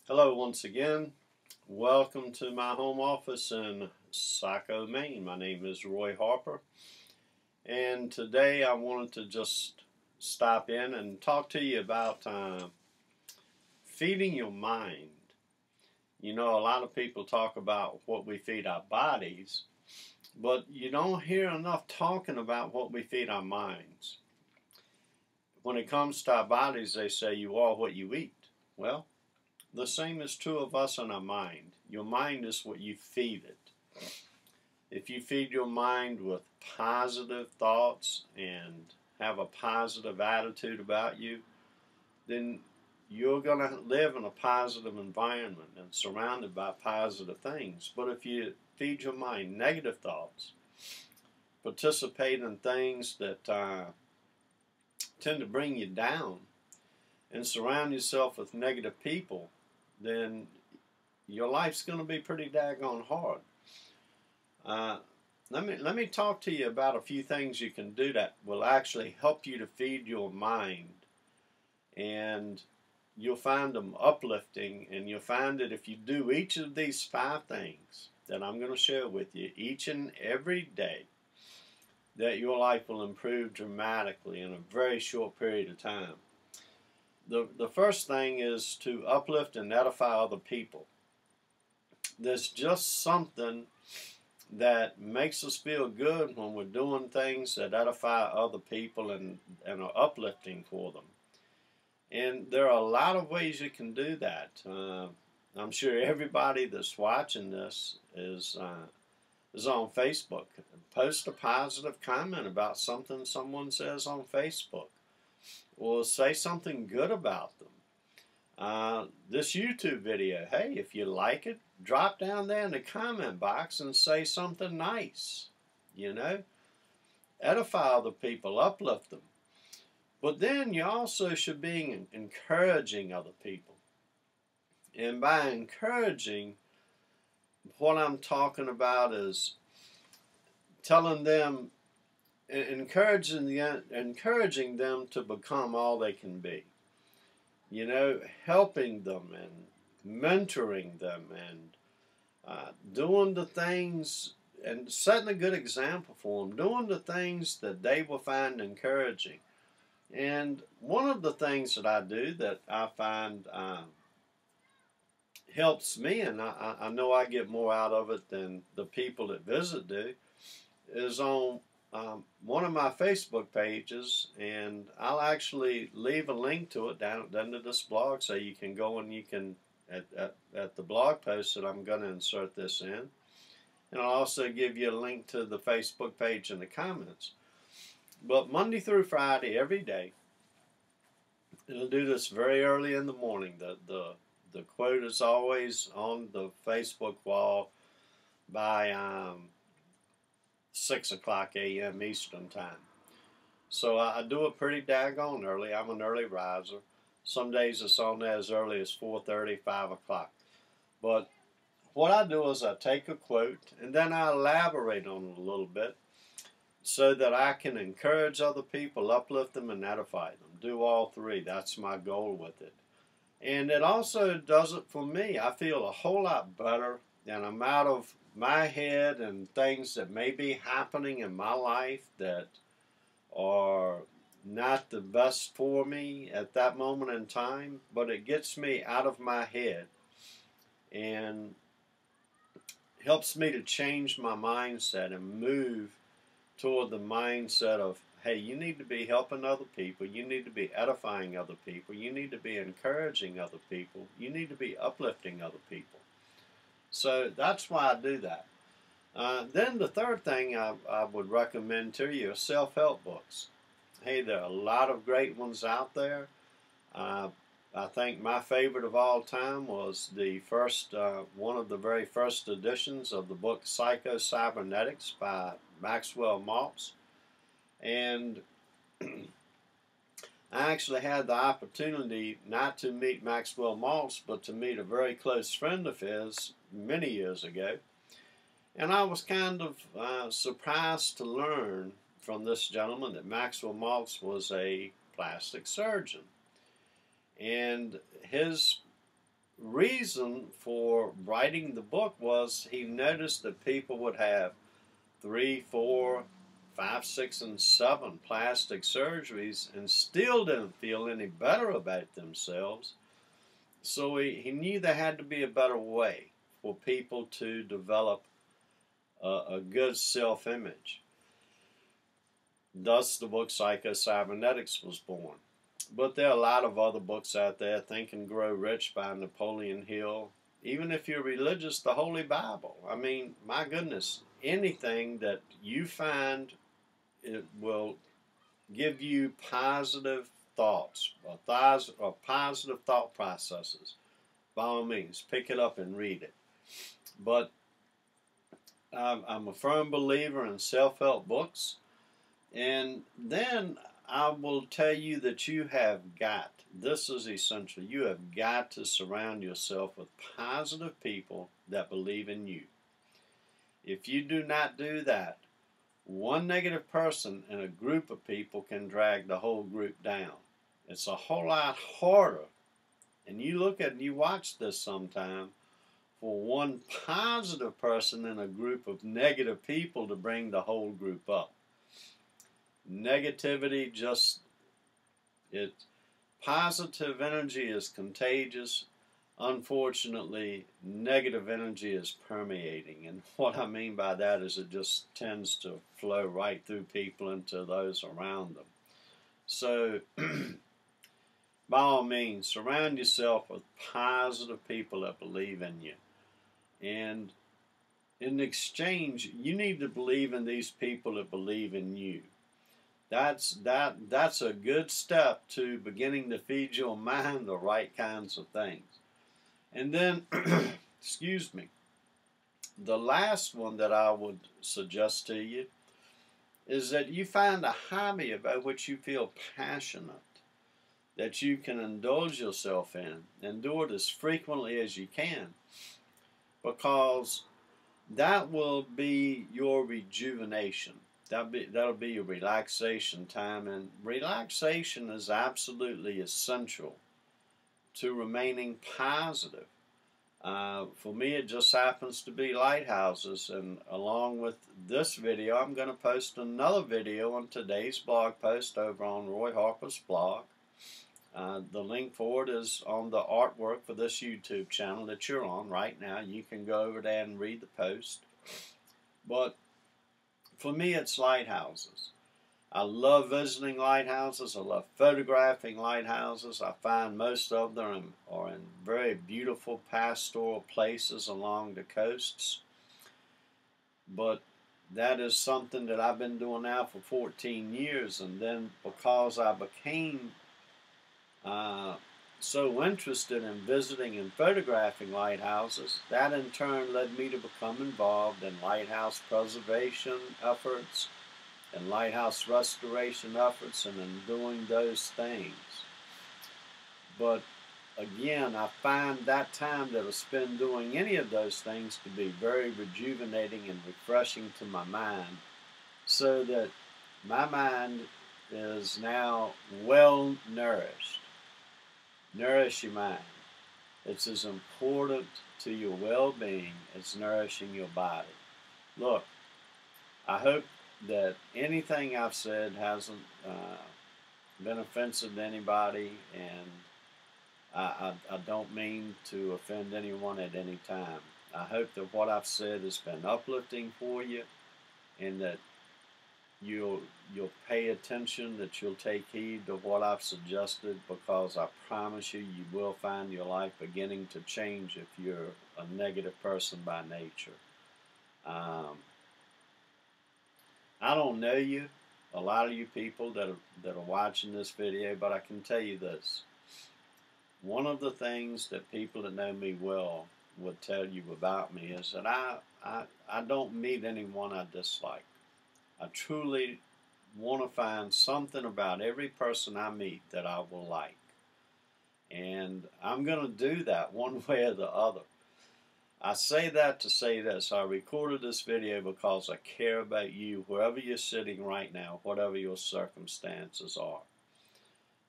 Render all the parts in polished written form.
Hello once again. Welcome to my home office in Saco, Maine. My name is Roy Harper, and today I wanted to just stop in and talk to you about feeding your mind. You know, a lot of people talk about what we feed our bodies, but you don't hear enough talking about what we feed our minds. When it comes to our bodies, they say you are what you eat. Well, the same is true of us and our mind. Your mind is what you feed it. If you feed your mind with positive thoughts and have a positive attitude about you, then you're going to live in a positive environment and surrounded by positive things. But if you feed your mind negative thoughts, participate in things that tend to bring you down, and surround yourself with negative people, then your life's going to be pretty daggone hard. Let me talk to you about a few things you can do that will actually help you to feed your mind, and you'll find them uplifting, and you'll find that if you do each of these 5 things that I'm going to share with you each and every day, that your life will improve dramatically in a very short period of time. The first thing is to uplift and edify other people. There's just something that makes us feel good when we're doing things that edify other people and are uplifting for them. And there are a lot of ways you can do that. I'm sure everybody that's watching this is on Facebook. Post a positive comment about something someone says on Facebook, or say something good about them. This YouTube video, hey, if you like it, drop down there in the comment box and say something nice. You know, edify other people, uplift them. But then you also should be encouraging other people. And by encouraging, what I'm talking about is telling them, encouraging them to become all they can be. You know, helping them and mentoring them and doing the things and setting a good example for them, doing the things that they will find encouraging. And one of the things that I do that I find helps me, and I know I get more out of it than the people that visit do, is on one of my Facebook pages, and I'll actually leave a link to it down under this blog, so you can go and you can at the blog post that I'm going to insert this in, and I'll also give you a link to the Facebook page in the comments. But Monday through Friday, every day, it'll do this very early in the morning. The quote is always on the Facebook wall by 6 o'clock a.m. Eastern Time. So I do it pretty daggone early. I'm an early riser. Some days it's on there as early as 4:30, 5 o'clock. But what I do is I take a quote and then I elaborate on it a little bit so that I can encourage other people, uplift them, and edify them. Do all 3. That's my goal with it. And it also does it for me. I feel a whole lot better, and I'm out of my head and things that may be happening in my life that are not the best for me at that moment in time, but it gets me out of my head and helps me to change my mindset and move toward the mindset of, hey, you need to be helping other people, you need to be edifying other people, you need to be encouraging other people, you need to be uplifting other people. So that's why I do that. Then the third thing I would recommend to you are self-help books. Hey, there are a lot of great ones out there. I think my favorite of all time was the first, one of the very first editions of the book Psycho-Cybernetics by Maxwell Maltz. And I actually had the opportunity not to meet Maxwell Maltz, but to meet a very close friend of his many years ago. And I was kind of surprised to learn from this gentleman that Maxwell Maltz was a plastic surgeon. And his reason for writing the book was he noticed that people would have 3, 4, 5, 6, and 7 plastic surgeries and still didn't feel any better about themselves. So he knew there had to be a better way for people to develop a good self-image. Thus, the book Psycho-Cybernetics was born. But there are a lot of other books out there. Think and Grow Rich by Napoleon Hill. Even if you're religious, the Holy Bible. I mean, my goodness, anything that you find, it will give you positive thoughts or positive thought processes. By all means, pick it up and read it. But I'm a firm believer in self-help books. And then I will tell you that you have got, this is essential, you have got to surround yourself with positive people that believe in you. If you do not do that, one negative person in a group of people can drag the whole group down. It's a whole lot harder, and you look at and you watch this sometime, for one positive person in a group of negative people to bring the whole group up. Negativity positive energy is contagious. Unfortunately, negative energy is permeating. And what I mean by that is it just tends to flow right through people into those around them. So, by all means, surround yourself with positive people that believe in you. And in exchange, you need to believe in these people that believe in you. That's a good step to beginning to feed your mind the right kinds of things. And then, excuse me, the last one that I would suggest to you is that you find a hobby about which you feel passionate, that you can indulge yourself in, and do it as frequently as you can, because that will be your rejuvenation. That'll be your relaxation time, and relaxation is absolutely essential to remaining positive. For me, it just happens to be lighthouses, and along with this video, I'm going to post another video on today's blog post over on Roy Harper's blog. The link for it is on the artwork for this YouTube channel that you're on right now. You can go over there and read the post. But for me, it's lighthouses. I love visiting lighthouses. I love photographing lighthouses. I find most of them are in very beautiful pastoral places along the coasts. But that is something that I've been doing now for 14 years. And then because I became so interested in visiting and photographing lighthouses, that in turn led me to become involved in lighthouse preservation efforts and lighthouse restoration efforts, and in doing those things. But again, I find that time that I spend doing any of those things to be very rejuvenating and refreshing to my mind, so that my mind is now well nourished. Nourish your mind. It's as important to your well-being as nourishing your body. Look, I hope that anything I've said hasn't been offensive to anybody, and I don't mean to offend anyone at any time. I hope that what I've said has been uplifting for you, and that you'll pay attention, that you'll take heed to what I've suggested, because I promise you, you will find your life beginning to change if you're a negative person by nature. I don't know you, a lot of you people that are watching this video, but I can tell you this. One of the things that people that know me well would tell you about me is that I don't meet anyone I dislike. I truly want to find something about every person I meet that I will like. And I'm going to do that one way or the other. I say that to say this. I recorded this video because I care about you, wherever you're sitting right now, whatever your circumstances are.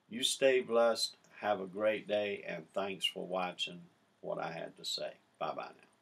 You stay blessed, have a great day, and thanks for watching. what I had to say. Bye-bye now.